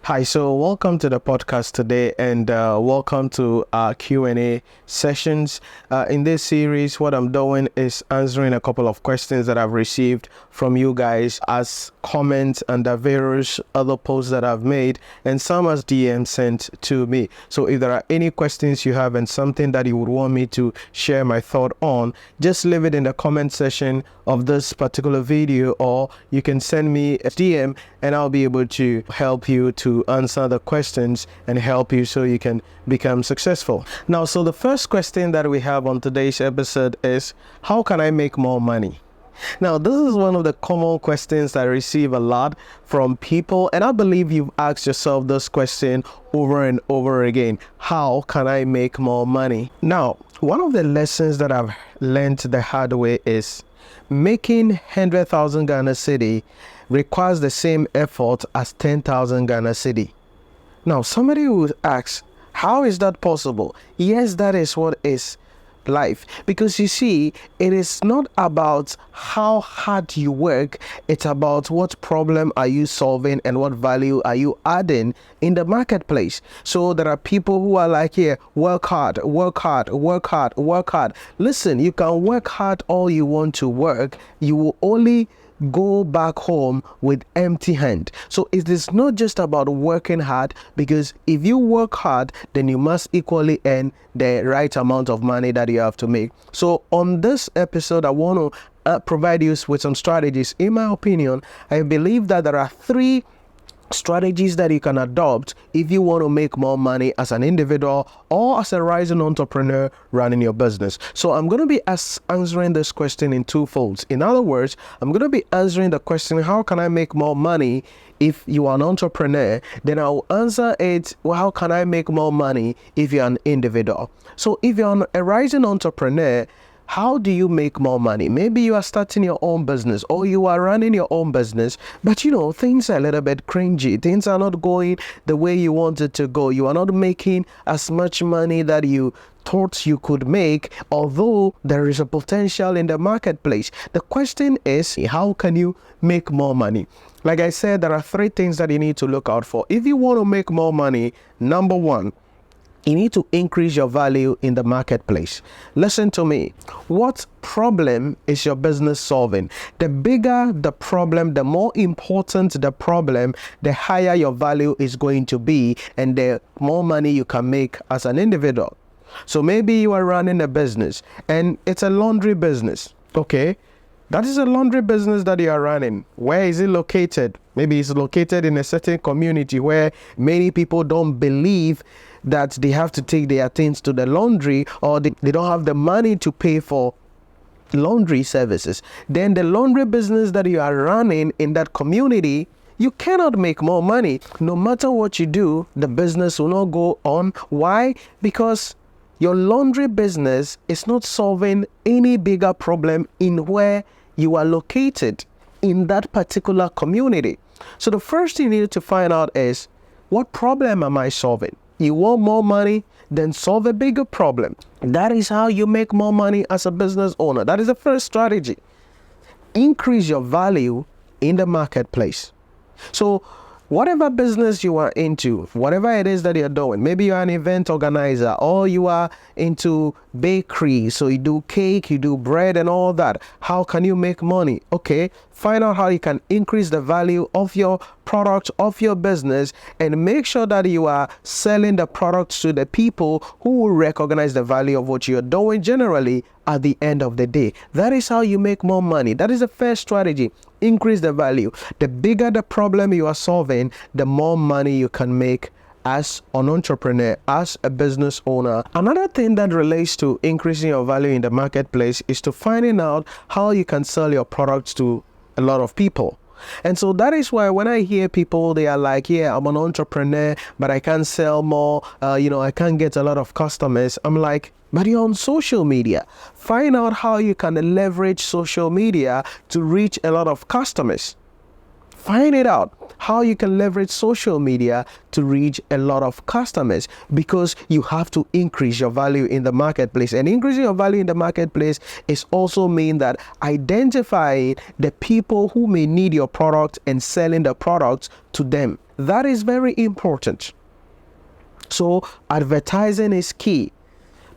Hi, so welcome to the podcast today, and welcome to our Q&A sessions. In this series, what I'm doing is answering a couple of questions that I've received from you guys as comments under various other posts that I've made, and some as DM sent to me. So if there are any questions you have and something that you would want me to share my thought on, just leave it in the comment section of this particular video, or you can send me a DM and I'll be able to help you to answer the questions and help you so you can become successful. Now, so the first question that we have on today's episode is, how can I make more money? Now, this is one of the common questions I receive a lot from people, and I believe you've asked yourself this question over and over again. How can I make more money? Now, one of the lessons that I've learned the hard way is making 100,000 Ghana cedi requires the same effort as 10,000 Ghana cedi. Now, somebody would ask, how is that possible? Yes, that is what is life, because you see, it is not about how hard you work, it's about what problem are you solving and what value are you adding in the marketplace. So there are people who are like, here, work hard, work hard, work hard, work hard. Listen, you can work hard all you want to work, you will only go back home with empty hand. So it is not just about working hard, because if you work hard, then you must equally earn the right amount of money that you have to make. So on this episode, I want to provide you with some strategies. In my opinion, I believe that there are three strategies that you can adopt if you want to make more money as an individual or as a rising entrepreneur running your business. So I'm going to be answering this question in two folds. In other words, I'm going to be answering the question, how can I make more money if you are an entrepreneur? Then I'll answer it, well, how can I make more money if you're an individual? So if you're a rising entrepreneur, how do you make more money? Maybe you are starting your own business or you are running your own business, but things are a little bit cringy. Things are not going the way you wanted to go. You are not making as much money that you thought you could make, although there is a potential in the marketplace. The question is, how can you make more money? Like I said, there are three things that you need to look out for. If you want to make more money, number one, you need to increase your value in the marketplace. Listen to me. What problem is your business solving? The bigger the problem, the more important the problem, the higher your value is going to be and the more money you can make as an individual. So maybe you are running a business and it's a laundry business. Okay. That is a laundry business that you are running. Where is it located? Maybe it's located in a certain community where many people don't believe that they have to take their things to the laundry, or they don't have the money to pay for laundry services. Then the laundry business that you are running in that community, you cannot make more money. No matter what you do, the business will not go on. Why? Because your laundry business is not solving any bigger problem in where you are located in that particular community. So the first thing you need to find out is, what problem am I solving? You want more money? Then solve a bigger problem. That is how you make more money as a business owner. That is the first strategy. Increase your value in the marketplace. So whatever business you are into, whatever it is that you're doing, maybe you're an event organizer or you are into bakery, so you do cake, you do bread and all that. How can you make money? Okay, find out how you can increase the value of your product, of your business, and make sure that you are selling the products to the people who will recognize the value of what you're doing generally at the end of the day. That is how you make more money. That is the first strategy. Increase the value. The bigger the problem you are solving, the more money you can make as an entrepreneur, as a business owner. Another thing that relates to increasing your value in the marketplace is to finding out how you can sell your products to a lot of people. And so that is why when I hear people, they are like, yeah, I'm an entrepreneur, but I can't sell more. I can't get a lot of customers. I'm like, but you're on social media. Find out how you can leverage social media to reach a lot of customers. Find it out how you can leverage social media to reach a lot of customers, because you have to increase your value in the marketplace. And increasing your value in the marketplace is also mean that identifying the people who may need your product and selling the product to them. that is very important. So advertising is key.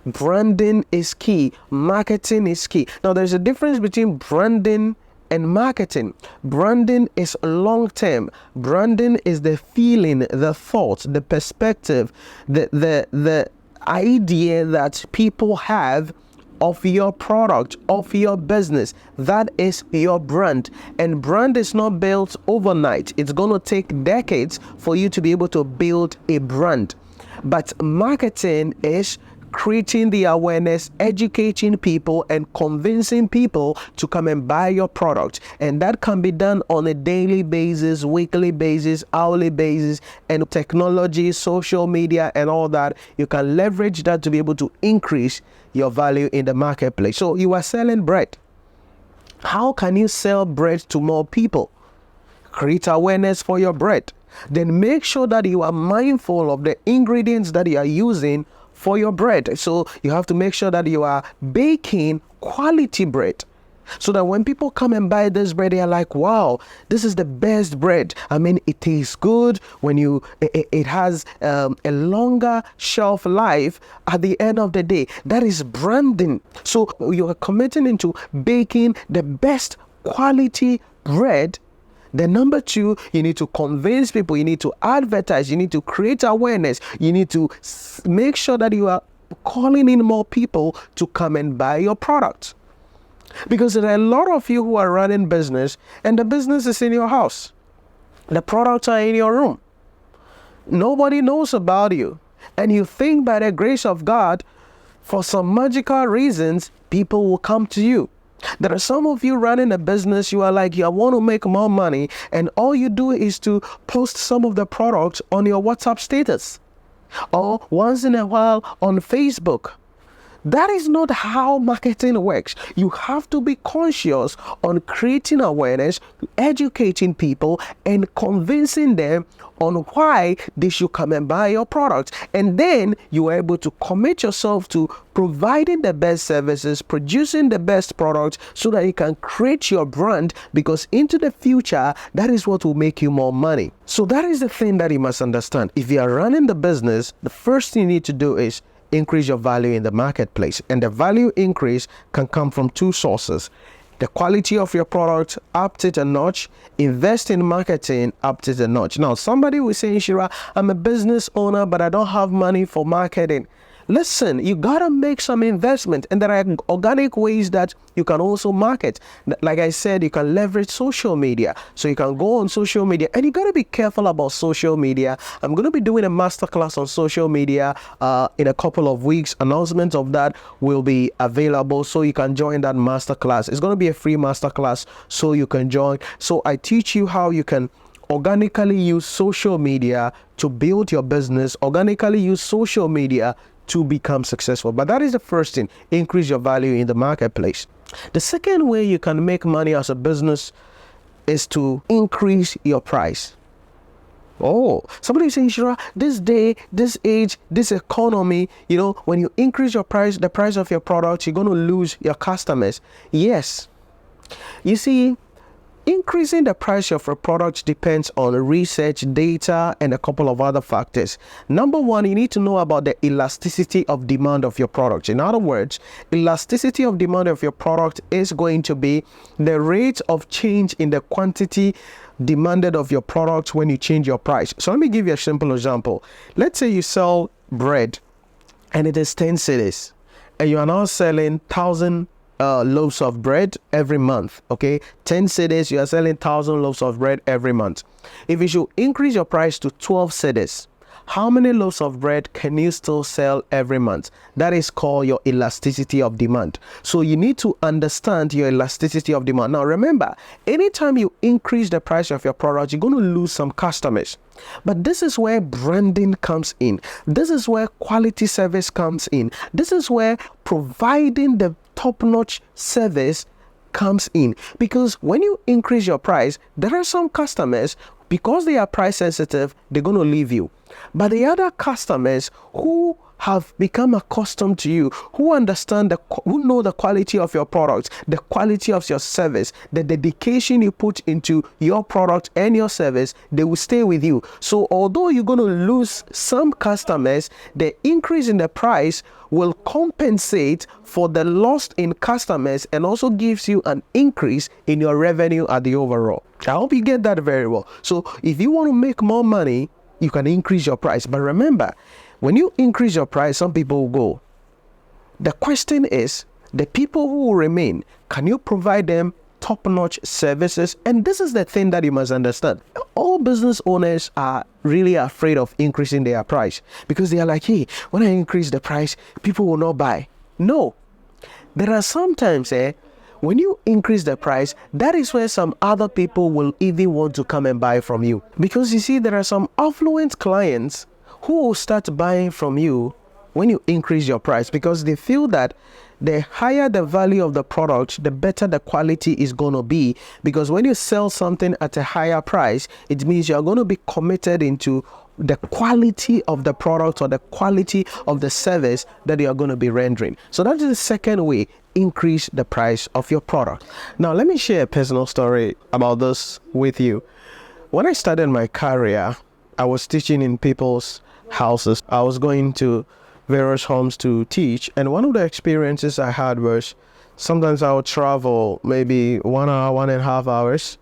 Branding is key. Marketing is key. Now, there's a difference between branding and marketing. Branding is long term. Branding is the feeling, the thought, the perspective, the idea that people have of your product, of your business. That is your brand. And brand is not built overnight. It's going to take decades for you to be able to build a brand. But marketing is creating the awareness, educating people, and convincing people to come and buy your product. And that can be done on a daily basis, weekly basis, hourly basis, and technology, social media, and all that. You can leverage that to be able to increase your value in the marketplace. So you are selling bread. How can you sell bread to more people? Create awareness for your bread. Then make sure that you are mindful of the ingredients that you are using for your bread. So you have to make sure that you are baking quality bread, so that when people come and buy this bread, they are like, wow, this is the best bread. I mean, it tastes good. When it has a longer shelf life at the end of the day. That is branding. So you are committing into baking the best quality bread. Then number two, you need to convince people, you need to advertise, you need to create awareness, you need to make sure that you are calling in more people to come and buy your product. Because there are a lot of you who are running business, and the business is in your house. The products are in your room. Nobody knows about you. And you think by the grace of God, for some magical reasons, people will come to you. There are some of you running a business, you are like, you want to make more money, and all you do is to post some of the products on your WhatsApp status, or once in a while on Facebook. That is not how marketing works. You have to be conscious on creating awareness, educating people, and convincing them on why they should come and buy your product. And then you are able to commit yourself to providing the best services, producing the best products, so that you can create your brand, because into the future, that is what will make you more money. So that is the thing that you must understand. If you are running the business, the first thing you need to do is increase your value in the marketplace. And the value increase can come from two sources: the quality of your product, up it a notch; invest in marketing, up it a notch. Now, somebody will say, Nhyira, I'm a business owner, but I don't have money for marketing. Listen, you gotta make some investment, and there are organic ways that you can also market. Like I said, you can leverage social media. So you can go on social media, and you gotta be careful about social media. I'm gonna be doing a masterclass on social media in a couple of weeks. Announcement of that will be available, so you can join that masterclass. It's gonna be a free masterclass, so you can join. So I teach you how you can organically use social media to build your business, organically use social media to become successful. But that is the first thing: increase your value in the marketplace. The second way you can make money as a business is to increase your price. Oh, somebody is saying, Nhyira, this day, this age, this economy, when you increase your price, the price of your product, you're going to lose your customers. Yes. You see, increasing the price of a product depends on research, data, and a couple of other factors. Number one, you need to know about the elasticity of demand of your product. In other words, elasticity of demand of your product is going to be the rate of change in the quantity demanded of your product when you change your price. So let me give you a simple example. Let's say you sell bread and it is 10 cedis, and you are now selling 1,000 loaves of bread every month. Okay, 10 cedis, you are selling 1,000 loaves of bread every month. If you should increase your price to 12 cedis, how many loaves of bread can you still sell every month? That is called your elasticity of demand. So you need to understand your elasticity of demand. Now remember, anytime you increase the price of your product, you're going to lose some customers. But this is where branding comes in. This is where quality service comes in. This is where providing the top-notch service comes in. Because when you increase your price, there are some customers, because they are price sensitive, they're going to leave you. But the other customers who have become accustomed to you, who understand, who know the quality of your product, the quality of your service, the dedication you put into your product and your service, they will stay with you. So although you're going to lose some customers, the increase in the price will compensate for the loss in customers and also gives you an increase in your revenue at the overall. I hope you get that very well. So if you want to make more money, you can increase your price. But remember, when you increase your price, some people will go. The question is, the people who will remain, can you provide them top-notch services? And this is the thing that you must understand. All business owners are really afraid of increasing their price because they are like, hey, when I increase the price, people will not buy. No. There are sometimes, when you increase the price, that is where some other people will even want to come and buy from you. Because you see, there are some affluent clients who will start buying from you when you increase your price because they feel that the higher the value of the product, the better the quality is going to be. Because when you sell something at a higher price, it means you're going to be committed into the quality of the product or the quality of the service that you're going to be rendering. So that is the second way, increase the price of your product. Now, let me share a personal story about this with you. When I started my career, I was teaching in people's houses. I was going to various homes to teach, and one of the experiences I had was sometimes I would travel maybe 1 hour, 1.5 hours,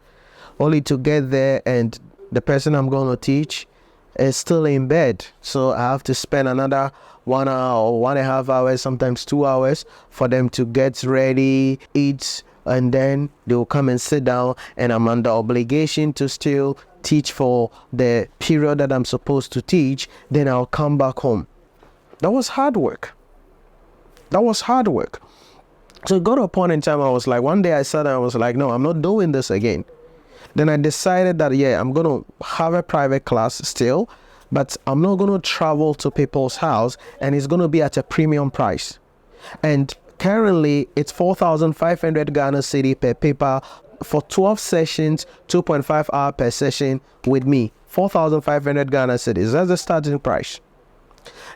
only to get there and the person I'm going to teach is still in bed. So I have to spend another 1 hour or 1.5 hours, sometimes 2 hours for them to get ready, eat, and then they'll come and sit down, and I'm under obligation to still teach for the period that I'm supposed to teach. Then I'll come back home. That was hard work. So it got to a point in time I was like, one day I sat down, I was like, no, I'm not doing this again. Then I decided that, I'm going to have a private class still, but I'm not going to travel to people's house, and it's going to be at a premium price. And currently it's 4,500 Ghana cedi per paper for 12 sessions, 2.5 hours per session with me. 4,500 Ghana cedis. That's the starting price.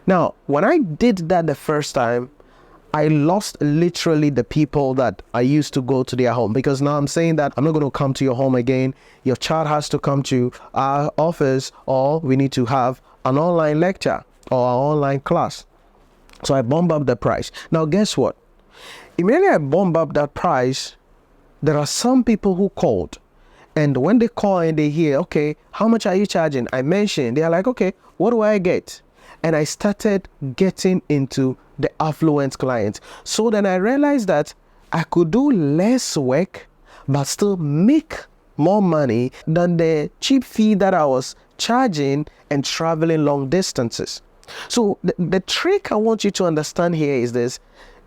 Now, when I did that the first time, I lost literally the people that I used to go to their home, because now I'm saying that I'm not going to come to your home again. Your child has to come to our office, or we need to have an online lecture or an online class. So I bump up the price. Now, guess what? Immediately I bump up that price, there are some people who called. And when they call and they hear, okay, how much are you charging? I mentioned, they are like, okay, what do I get? And I started getting into the affluent clients. So then I realized that I could do less work, but still make more money than the cheap fee that I was charging and traveling long distances. So the trick I want you to understand here is this.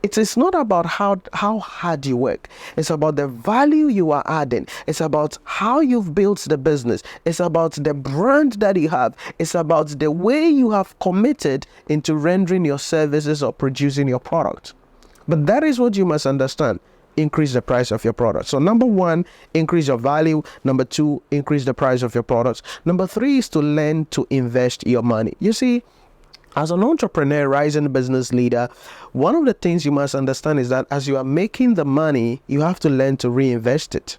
It is not about how hard you work. It's about the value you are adding. It's about how you've built the business. It's about the brand that you have. It's about the way you have committed into rendering your services or producing your product. But that is what you must understand. Increase the price of your product. So number one, increase your value. Number two, increase the price of your products. Number three is to learn to invest your money. You see, as an entrepreneur, rising business leader, one of the things you must understand is that as you are making the money, you have to learn to reinvest it.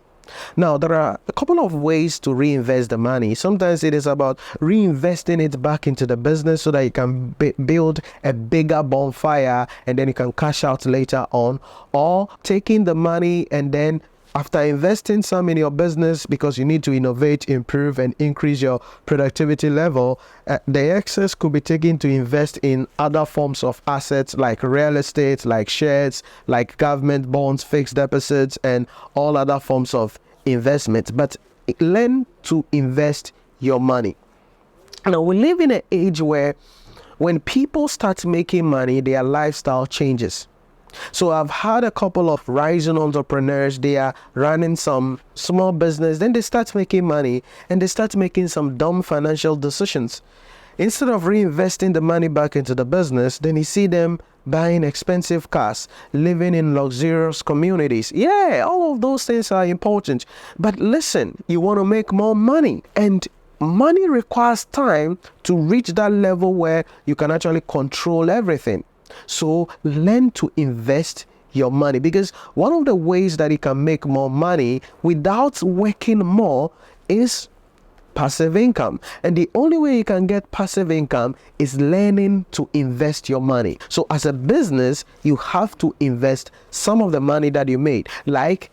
Now, there are a couple of ways to reinvest the money. Sometimes it is about reinvesting it back into the business so that you can build a bigger bonfire and then you can cash out later on, or taking the money and then after investing some in your business, because you need to innovate, improve, and increase your productivity level, the excess could be taken to invest in other forms of assets like real estate, like shares, like government bonds, fixed deposits, and all other forms of investment. But learn to invest your money. Now, we live in an age where when people start making money, their lifestyle changes. So I've had a couple of rising entrepreneurs, they are running some small business, then they start making money and they start making some dumb financial decisions. Instead of reinvesting the money back into the business, then you see them buying expensive cars, living in luxurious communities. Yeah, all of those things are important. But listen, you want to make more money, and money requires time to reach that level where you can actually control everything. So learn to invest your money, because one of the ways that you can make more money without working more is passive income. And the only way you can get passive income is learning to invest your money. So as a business, you have to invest some of the money that you made, like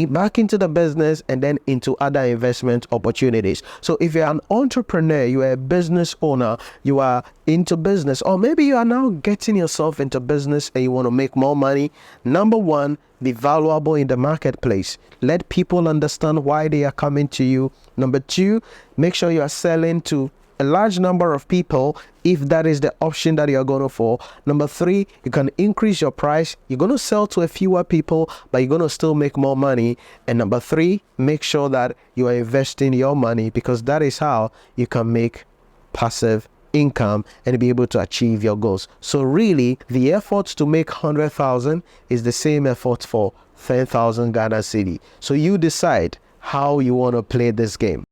back into the business and then into other investment opportunities. So if you're an entrepreneur, you are a business owner, you are into business, or maybe you are now getting yourself into business and you want to make more money, number one, be valuable in the marketplace. Let people understand why they are coming to you. Number two, make sure you are selling to a large number of people if that is the option that you're going for. Number three, you can increase your price. You're going to sell to a fewer people, but you're going to still make more money. And number three, make sure that you are investing your money, because that is how you can make passive income and be able to achieve your goals. So really, the effort to make 100,000 is the same effort for 10,000 Ghana cedi. So you decide how you want to play this game.